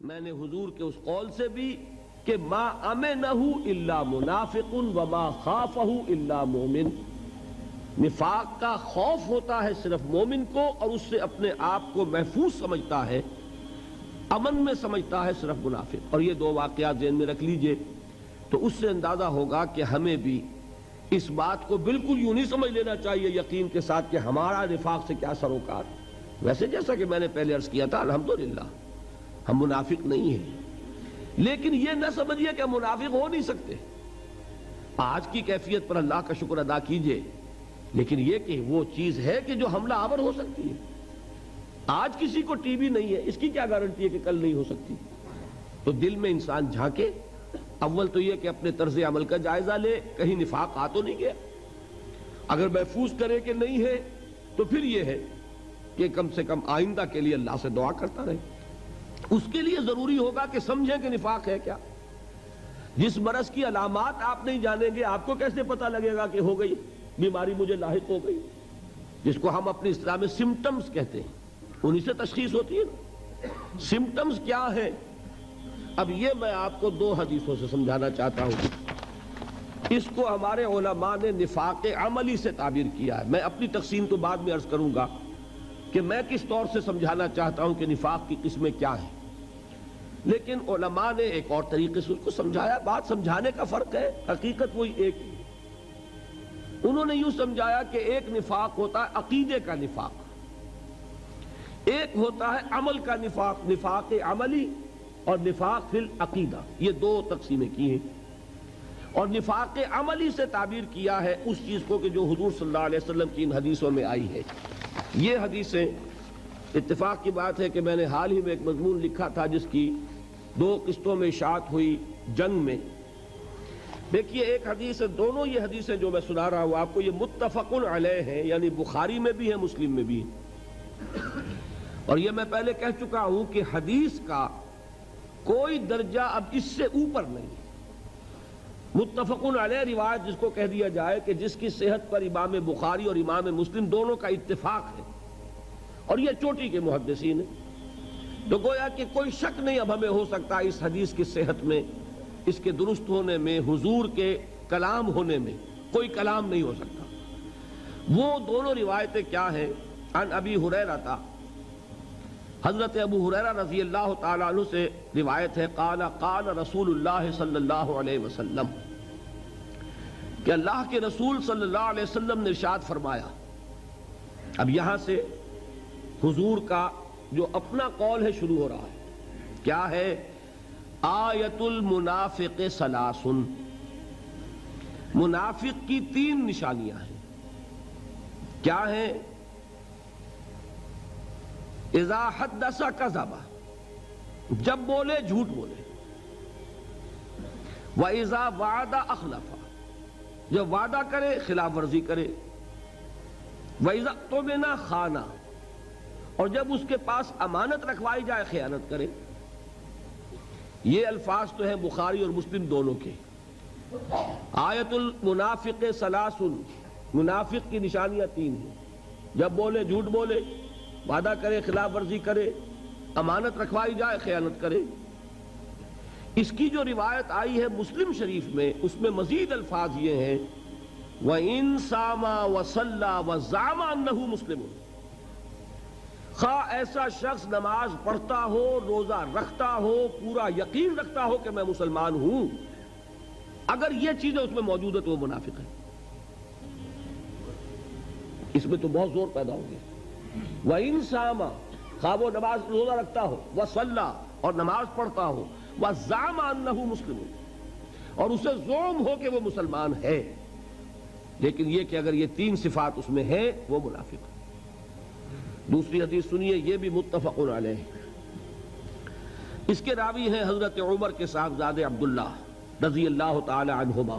میں نے حضور کے اس قول سے بھی کہ ما امنہ الا منافق وما خافہ الا مومن، نفاق کا خوف ہوتا ہے صرف مومن کو، اور اس سے اپنے آپ کو محفوظ سمجھتا ہے، امن میں سمجھتا ہے صرف منافق۔ اور یہ دو واقعات ذہن میں رکھ لیجئے تو اس سے اندازہ ہوگا کہ ہمیں بھی اس بات کو بالکل یوں نہیں سمجھ لینا چاہیے یقین کے ساتھ کہ ہمارا نفاق سے کیا سروکار۔ ویسے جیسا کہ میں نے پہلے عرض کیا تھا، الحمدللہ ہم منافق نہیں ہیں، لیکن یہ نہ سمجھیے کہ ہم منافق ہو نہیں سکتے۔ آج کی کیفیت پر اللہ کا شکر ادا کیجئے، لیکن یہ کہ وہ چیز ہے کہ جو حملہ آور ہو سکتی ہے۔ آج کسی کو ٹی بی نہیں ہے، اس کی کیا گارنٹی ہے کہ کل نہیں ہو سکتی؟ تو دل میں انسان جھانکے، اول تو یہ کہ اپنے طرز عمل کا جائزہ لے، کہیں نفاق آ تو نہیں گیا۔ اگر محفوظ کرے کہ نہیں ہے تو پھر یہ ہے کہ کم سے کم آئندہ کے لیے اللہ سے دعا کرتا رہے۔ اس کے لیے ضروری ہوگا کہ سمجھیں کہ نفاق ہے کیا۔ جس مرض کی علامات آپ نہیں جانیں گے، آپ کو کیسے پتہ لگے گا کہ ہو گئی بیماری، مجھے لاحق ہو گئی؟ جس کو ہم اپنی اصطلاح میں سمپٹمز کہتے ہیں، انہی سے تشخیص ہوتی ہے نا۔ سمپٹمز کیا ہے؟ اب یہ میں آپ کو دو حدیثوں سے سمجھانا چاہتا ہوں۔ اس کو ہمارے علماء نے نفاق عملی سے تعبیر کیا ہے۔ میں اپنی تقسیم تو بعد میں عرض کروں گا کہ میں کس طور سے سمجھانا چاہتا ہوں کہ نفاق کی قسمیں کیا ہیں، لیکن علماء نے ایک اور طریقے سے اس کو سمجھایا۔ بات سمجھانے کا فرق ہے، حقیقت وہی ایک ہے۔ انہوں نے یوں سمجھایا کہ ایک نفاق ہوتا ہے عقیدے کا نفاق، ایک ہوتا ہے عمل کا نفاق، نفاق عملی اور نفاق فی العقیدہ، یہ دو تقسیمیں کی ہیں۔ اور نفاق عملی سے تعبیر کیا ہے اس چیز کو کہ جو حضور صلی اللہ علیہ وسلم کی ان حدیثوں میں آئی ہے۔ یہ حدیثیں، اتفاق کی بات ہے کہ میں نے حال ہی میں ایک مضمون لکھا تھا جس کی دو قسطوں میں اشاعت ہوئی جنگ میں۔ دیکھیے ایک حدیث ہے، دونوں یہ حدیثیں جو میں سنا رہا ہوں آپ کو، یہ متفق علیہ ہیں، یعنی بخاری میں بھی ہے، مسلم میں بھی ہے۔ اور یہ میں پہلے کہہ چکا ہوں کہ حدیث کا کوئی درجہ اب اس سے اوپر نہیں۔ متفق علیہ روایت جس کو کہہ دیا جائے کہ جس کی صحت پر امام بخاری اور امام مسلم دونوں کا اتفاق ہے، اور یہ چوٹی کے محدثین ہیں، تو گویا کہ کوئی شک نہیں اب ہمیں ہو سکتا اس حدیث کی صحت میں، اس کے درست ہونے میں، حضور کے کلام ہونے میں کوئی کلام نہیں ہو سکتا۔ وہ دونوں روایتیں کیا ہیں؟ عن ابی ہریرہ، حضرت ابو ہریرہ رضی اللہ تعالیٰ عنہ سے روایت ہے، قال قال رسول اللہ صلی اللہ علیہ وسلم، کہ اللہ کے رسول صلی اللہ علیہ وسلم نے ارشاد فرمایا۔ اب یہاں سے حضور کا جو اپنا قول ہے شروع ہو رہا ہے۔ کیا ہے؟ آیت المنافق ثلاث، منافق کی تین نشانیاں ہیں۔ کیا ہیں؟ اذا حدث کذب، جب بولے جھوٹ بولے، واذا وعد اخلف، جب وعدہ کرے خلاف ورزی کرے، واذا اؤتمن خان، اور جب اس کے پاس امانت رکھوائی جائے خیانت کرے۔ یہ الفاظ تو ہیں بخاری اور مسلم دونوں کے۔ آیت المنافق ثلاث، منافق کی نشانیاں تین ہیں، جب بولے جھوٹ بولے، وعدہ کرے خلاف ورزی کرے، امانت رکھوائی جائے خیانت کرے۔ اس کی جو روایت آئی ہے مسلم شریف میں، اس میں مزید الفاظ یہ ہیں، وَإِن صَامَ وَصَلَّى وَزَعَمَ أَنَّهُ مُسْلِمٌ، خواہ ایسا شخص نماز پڑھتا ہو، روزہ رکھتا ہو، پورا یقین رکھتا ہو کہ میں مسلمان ہوں، اگر یہ چیزیں اس میں موجود ہے تو وہ منافق ہے۔ اس میں تو بہت زور پیدا ہو گیا۔ وَإِن صَامَ، خواہ وہ نماز روزہ رکھتا ہو، وَصَلَّى، اور نماز پڑھتا ہو، وَزَعَمَ أَنَّهُ مُسْلِمٌ، اور اسے زعم ہو کہ وہ مسلمان ہے، لیکن یہ کہ اگر یہ تین صفات اس میں ہیں وہ منافق ہے۔ دوسری حدیث سنیے، یہ بھی متفق علیہ، اس کے راوی ہیں حضرت عمر کے صاحبزادے عبداللہ رضی اللہ تعالی عنہما،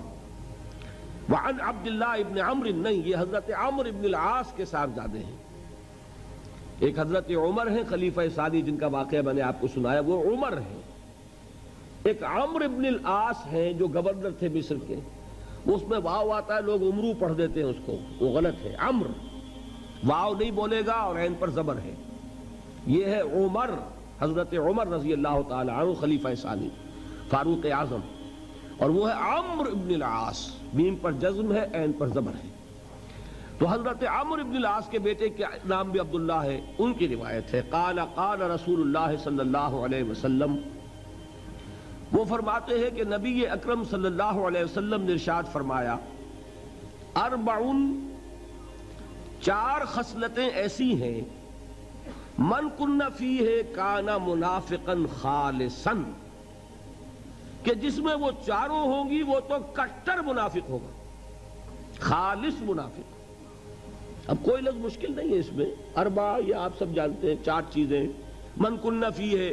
وعن عبداللہ ابن عمرو، نہیں یہ حضرت عمرو ابن العاص کے صاحبزادے ہیں۔ ایک حضرت عمر ہیں خلیفہ ثانی جن کا واقعہ میں نے آپ کو سنایا، وہ عمر ہیں۔ ایک عمرو ابن العاص ہیں جو گورنر تھے مصر کے، اس میں واو آتا ہے، لوگ عمرو پڑھ دیتے ہیں اس کو، وہ غلط ہے۔ عمرو واو نہیں بولے گا اور عین پر زبر ہے، یہ ہے عمر، حضرت عمر رضی اللہ تعالی عنہ خلیفہ ثانی فاروق اعظم، اور وہ ہے عمرو ابن العاص، میم پر جزم ہے، عین پر زبر ہے۔ تو حضرت عمرو ابن العاص کے بیٹے کے نام بھی عبداللہ ہے، ان کی روایت ہے قال قال رسول اللہ صلی اللہ علیہ وسلم، وہ فرماتے ہیں کہ نبی اکرم صلی اللہ علیہ وسلم نے ارشاد فرمایا اربعن، چار خصلتیں ایسی ہیں من کن فیہ کان منافقا خالصا، کہ جس میں وہ چاروں ہوں گی وہ تو کٹر منافق ہوگا، خالص منافق۔ اب کوئی لفظ مشکل نہیں ہے اس میں، اربع یہ آپ سب جانتے ہیں، چار چیزیں، من کن فیہ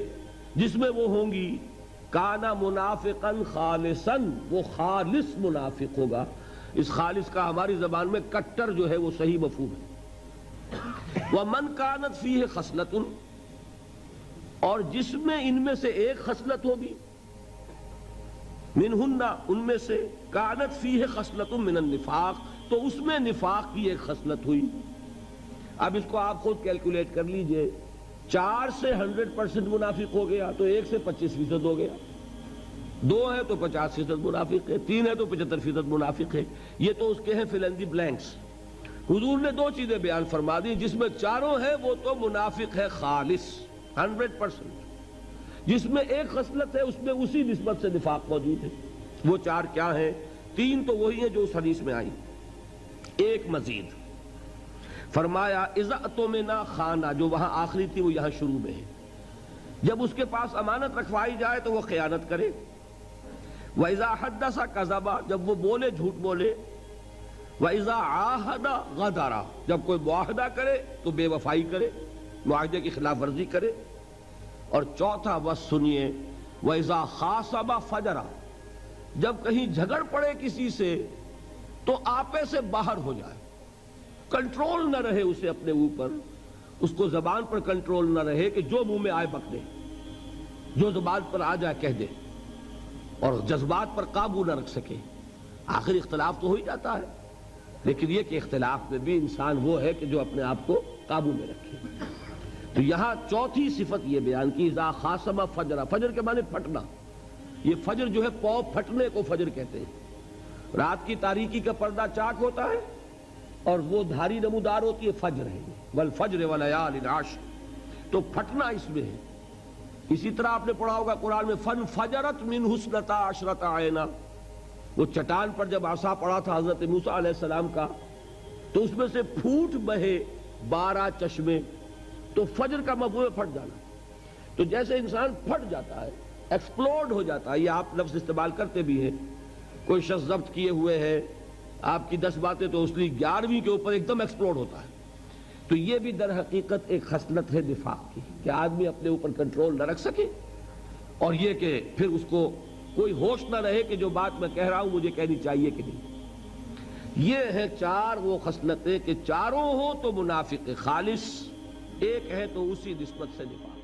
جس میں وہ ہوں گی، کانا منافقا خالصا وہ خالص منافق ہوگا۔ اس خالص کا ہماری زبان میں کٹر جو ہے وہ صحیح مفہوم ہے۔ ومن کانت فیہ خصلۃ، اور جس میں ان میں سے ایک خصلت ہوگی، منہن ان میں سے، کانت فیہ خصلۃ من النفاق تو اس میں نفاق کی ایک خصلت ہوئی۔ اب اس کو آپ خود کیلکولیٹ کر لیجئے، 4 سے 100% منافق ہو گیا تو 1 سے 25% ہو گیا، 2 ہے تو 50% منافق ہے، 3 ہے تو 75% منافق ہے۔ یہ تو اس کے ہیں فل ان دی بلینکس۔ حضور نے 2 چیزیں بیان فرما دی، جس میں چاروں ہے وہ تو منافق ہے خالص 100%، جس میں ایک خصلت ہے اس میں اسی نسبت سے نفاق موجود ہے۔ وہ 4 کیا ہیں؟ 3 تو وہی ہیں جو اس حدیث میں آئی، ایک مزید فرمایا اذا اؤتمن خانہ، جو وہاں آخری تھی وہ یہاں شروع میں ہے، جب اس کے پاس امانت رکھوائی جائے تو وہ خیانت کرے، وَإِذَا حَدَّثَ كَذَبَ جب وہ بولے جھوٹ بولے، وَإِذَا عَاهَدَ غَدَرَ جب کوئی معاہدہ کرے تو بے وفائی کرے، معاہدے کی خلاف ورزی کرے، اور چوتھا بس سنیے وَإِذَا خَاصَمَ فَجَرَ جب کہیں جھگڑ پڑے کسی سے تو آپے سے باہر ہو جائے، کنٹرول نہ رہے اسے اپنے اوپر، اس کو زبان پر کنٹرول نہ رہے کہ جو منہ میں آئے بک دے، جو زبان پر آ جائے کہہ دے، اور جذبات پر قابو نہ رکھ سکے۔ آخر اختلاف تو ہو ہی جاتا ہے، لیکن یہ کہ اختلاف میں بھی انسان وہ ہے کہ جو اپنے آپ کو قابو میں رکھے۔ تو یہاں چوتھی صفت یہ بیان کی اذا خاصم فجر، فجر کے معنی پھٹنا، یہ فجر جو ہے پاؤں پھٹنے کو فجر کہتے ہیں۔ رات کی تاریکی کا پردہ چاک ہوتا ہے اور وہ دھاری نمودار ہوتی ہے، فجر ہے، والفجر ولیال عشر، تو پھٹنا اس میں ہے۔ اسی طرح آپ نے پڑھا ہوگا قرآن میں فنفجرت منہ اثنتا عشرۃ عینا، وہ چٹان پر جب عصا پڑا تھا حضرت موسیٰ علیہ السلام کا تو اس میں سے پھوٹ بہے 12 چشمے، تو فجر کا مفہوم ہے پھٹ جانا۔ تو جیسے انسان پھٹ جاتا ہے، ایکسپلوڈ ہو جاتا ہے، یہ آپ لفظ استعمال کرتے بھی ہیں، کوئی شخص ضبط کیے ہوئے ہے، آپ کی 10 باتیں تو اس لیے 11ویں کے اوپر ایک دم ایکسپلوڈ ہوتا ہے۔ تو یہ بھی در حقیقت ایک خصلت ہے نفاق کی، کہ آدمی اپنے اوپر کنٹرول نہ رکھ سکے، اور یہ کہ پھر اس کو کوئی ہوش نہ رہے کہ جو بات میں کہہ رہا ہوں مجھے کہنی چاہیے کہ نہیں۔ یہ ہے 4 وہ خصلتیں کہ چاروں ہوں تو منافق خالص، ایک ہے تو اسی نسبت سے نفاق۔